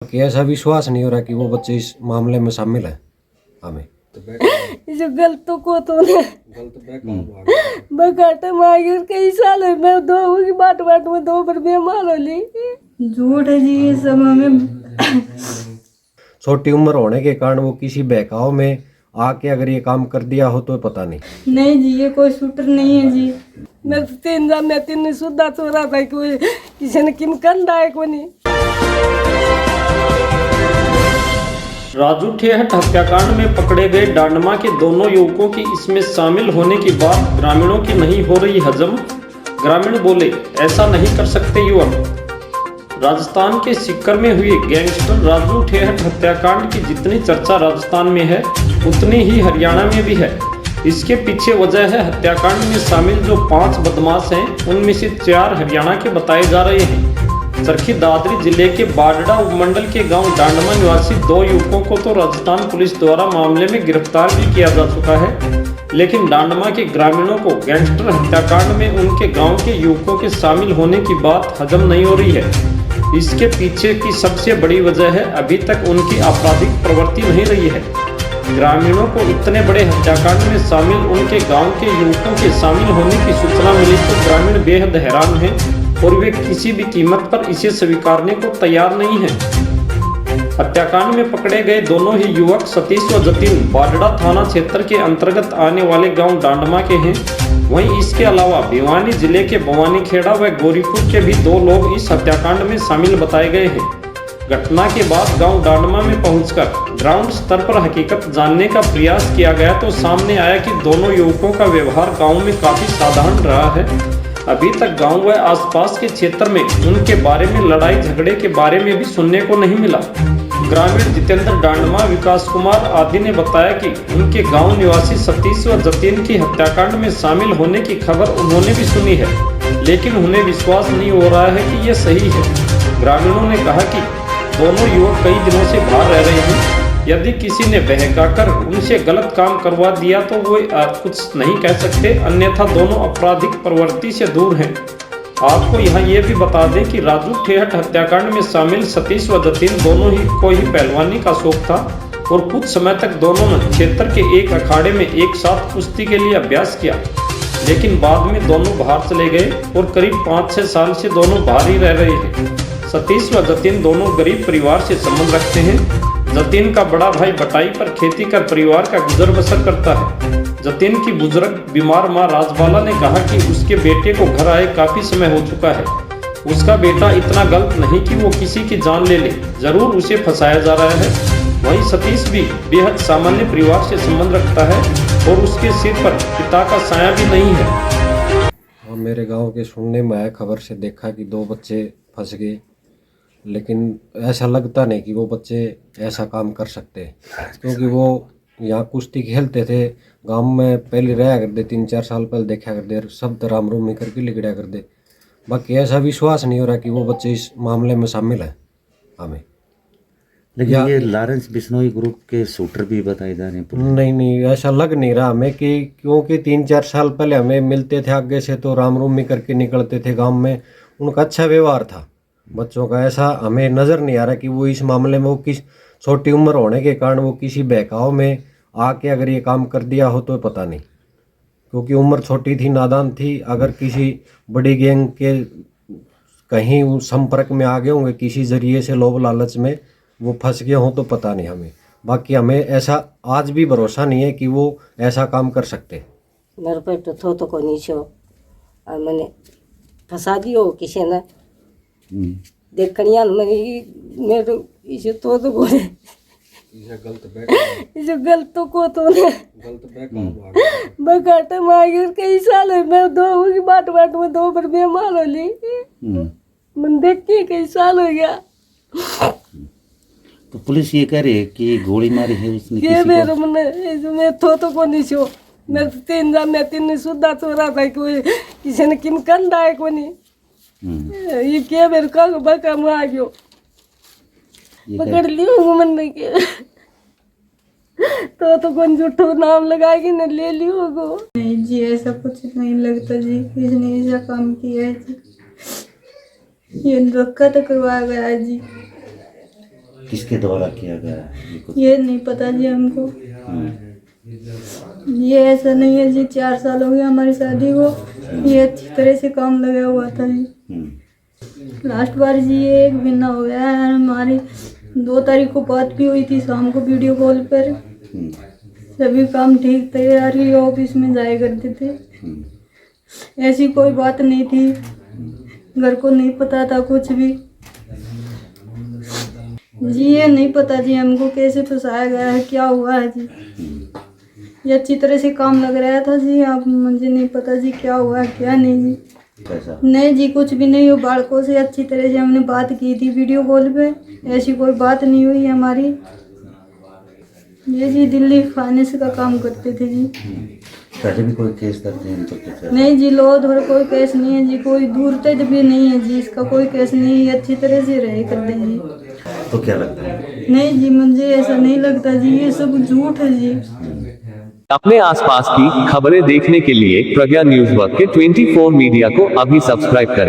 कि ऐसा विश्वास नहीं हो रहा कि वो बच्चे इस मामले में शामिल है। हमें जो गलत को तो ने बगाटे मांगे कई साल है मैं दो की बाट बाट में दो पर बीमार हो ली। झूठ है जी ये सब हमें। छोटी उम्र होने के कारण वो किसी बहकाव में आके अगर ये काम कर दिया हो तो पता नहीं। नहीं जी ये कोई शूटर नहीं है जी। मैं तीन सुधा चोरा था कोई किसी ने किन कंधा है कोई नहीं। राजू ठेहट हत्याकांड में पकड़े गए डांडमा के दोनों युवकों की इसमें शामिल होने की बात ग्रामीणों की नहीं हो रही हजम। ग्रामीण बोले ऐसा नहीं कर सकते युवक। राजस्थान के सीकर में हुए गैंगस्टर राजू ठेहट हत्याकांड की जितनी चर्चा राजस्थान में है उतनी ही हरियाणा में भी है। इसके पीछे वजह है हत्याकांड में शामिल जो 5 बदमाश हैं उनमें से 4 हरियाणा के बताए जा रहे हैं। चरखी दादरी जिले के बाडड़ा उपमंडल के गांव डांडमा निवासी 2 युवकों को तो राजस्थान पुलिस द्वारा मामले में गिरफ्तार भी किया जा चुका है, लेकिन डांडमा के ग्रामीणों को गैंगस्टर हत्याकांड में उनके गांव के युवकों के शामिल होने की बात हजम नहीं हो रही है। इसके पीछे की सबसे बड़ी वजह है अभी तक उनकी आपराधिक प्रवृत्ति नहीं रही है। ग्रामीणों को इतने बड़े हत्याकांड में शामिल उनके गांव के युवकों के शामिल होने की सूचना मिली तो ग्रामीण बेहद हैरान हैं और वे किसी भी कीमत पर इसे स्वीकारने को तैयार नहीं हैं। हत्याकांड में पकड़े गए दोनों ही युवक सतीश व जतिन बाडड़ा थाना क्षेत्र के अंतर्गत आने वाले गांव डांडमा के हैं। वहीं इसके अलावा भिवानी जिले के भवानीखेड़ा व गौरीपुर के भी 2 लोग इस हत्याकांड में शामिल बताए गए हैं। घटना के बाद गांव डांडमा में पहुंचकर ग्राउंड स्तर पर हकीकत जानने का प्रयास किया गया तो सामने आया कि दोनों युवकों का व्यवहार गांव में काफी साधारण रहा है। अभी तक गांव व आसपास के क्षेत्र में उनके बारे में लड़ाई झगड़े के बारे में भी सुनने को नहीं मिला। ग्रामीण जितेंद्र डांडमा, विकास कुमार आदि ने बताया कि उनके गांव निवासी सतीश व जतीन की हत्याकांड में शामिल होने की खबर उन्होंने भी सुनी है, लेकिन उन्हें विश्वास नहीं हो रहा है कि यह सही है। ग्रामीणों ने कहा कि दोनों युवक कई दिनों से बाहर रह रहे हैं। यदि किसी ने बहकाकर उनसे गलत काम करवा दिया तो वो कुछ नहीं कह सकते, अन्यथा दोनों आपराधिक प्रवृत्ति से दूर हैं। आपको यहाँ ये भी बता दें कि राजू ठेहट हत्याकांड में शामिल सतीश व जतीन दोनों ही को ही पहलवानी का शौक था और कुछ समय तक दोनों ने क्षेत्र के एक अखाड़े में एक साथ कुश्ती के लिए अभ्यास किया, लेकिन बाद में दोनों बाहर चले गए और करीब 5-6 साल से दोनों बाहर ही रह रहे हैं। सतीश व जतीन दोनों गरीब परिवार से संबंध रखते हैं। जतीन का बड़ा भाई बटाई पर खेती कर परिवार का गुजर बसर करता है। जतीन की बुजुर्ग बीमार मां राजबाला ने कहा कि उसके बेटे को घर आए काफी समय हो चुका है। उसका बेटा इतना गलत नहीं कि वो किसी की जान ले ले, जरूर उसे फंसाया जा रहा है। वहीं सतीश भी बेहद सामान्य परिवार से संबंध रखता है और उसके सिर पर पिता का साया भी नहीं है। मेरे गाँव के सुनने में आया, खबर से देखा कि 2 बच्चे फंस गए, लेकिन ऐसा लगता नहीं कि वो बच्चे ऐसा काम कर सकते, क्योंकि वो यहाँ कुश्ती खेलते थे गांव में, पहले रहा करते 3-4 साल पहले देखा करते, सब राम रूम करके लिगड़ा करते। बाकी ऐसा विश्वास नहीं हो रहा कि वो बच्चे इस मामले में शामिल है। हमें लेकिन ये लॉरेंस बिश्नोई ग्रुप के शूटर भी बताए जा रहे हैं। नहीं ऐसा लग नहीं रहा हमें कि, क्योंकि 3-4 साल पहले हमें मिलते थे आगे से तो राम रूम करके निकलते थे गाँव में, उनका अच्छा व्यवहार था बच्चों का। ऐसा हमें नज़र नहीं आ रहा कि वो इस मामले में वो किस छोटी उम्र होने के कारण वो किसी बहकाव में आके अगर ये काम कर दिया हो तो पता नहीं, क्योंकि उम्र छोटी थी, नादान थी। अगर किसी बड़ी गैंग के कहीं संपर्क में आ गए होंगे किसी जरिए से, लोभ लालच में वो फंस गए हों तो पता नहीं हमें। बाकी हमें ऐसा आज भी भरोसा नहीं है कि वो ऐसा काम कर सकते। मेरे पे तो को नीचो मैंने फंसा दियो किसी ने देखनिया मेरे इसे तो बोले इसे गलत को तो ने बगाटे मांगे कई साल है मैं दो की बाट बाट में दो पर बीमार हो ली। मन देख के कई साल हो गया। तो पुलिस ये कह रही है कि गोली मारी है उसने ये मेरे मन मैं तो को नहीं छो मैं तीन सुधा चोरा था कोई किसी ने किन कंधा है कोनी ये क्या मेरे का बका में आ गयो पकड़ लियो मन ने के तो कौन झूठो नाम लगाएगी न ले लियो गो। नहीं जी ऐसा कुछ नहीं लगता जी, किसने ऐसा काम किया है जी, ये धक्का तो करवाया गया है जी। किसके द्वारा किया गया है ये कुछ? ये नहीं पता जी हमको। हम्म, ये ऐसा नहीं है जी, 4 साल हो गया हमारी शादी को, ये अच्छी तरह से काम लगा हुआ था जी। हम्म, लास्ट बार जी ये 1 महीना हो गया है, हमारी 2 तारीख को बात भी हुई थी शाम को वीडियो कॉल पर। हम्म, सभी काम ठीक तैयारी ऑफिस में जाया करते थे, हम्म, ऐसी कोई बात नहीं थी, घर को नहीं पता था कुछ भी जी। ये नहीं पता जी हमको कैसे फंसाया गया है, क्या हुआ है जी। ये अच्छी तरह से काम लग रहा था जी, अब मुझे नहीं पता जी क्या हुआ क्या नहीं जी। कैसा? नहीं जी कुछ भी नहीं, वो बालकों से अच्छी तरह से हमने बात की थी वीडियो कॉल पे, ऐसी कोई बात नहीं हुई हमारी। ये जी दिल्ली फाइनेंस का काम करते थे जी। पहले भी कोई केस दर्ज है इन पर कुछ? नहीं जी लोध और कोई केस नहीं है जी, कोई दूर तक भी नहीं है जी, इसका कोई केस नहीं है, अच्छी तरह से रहे करते जी। तो क्या लगता है? नहीं जी मुझे ऐसा नहीं लगता जी, ये सब झूठ है जी। अपने आसपास की खबरें देखने के लिए प्रज्ञा न्यूज़ वर्क के 24 मीडिया को अभी सब्सक्राइब करें।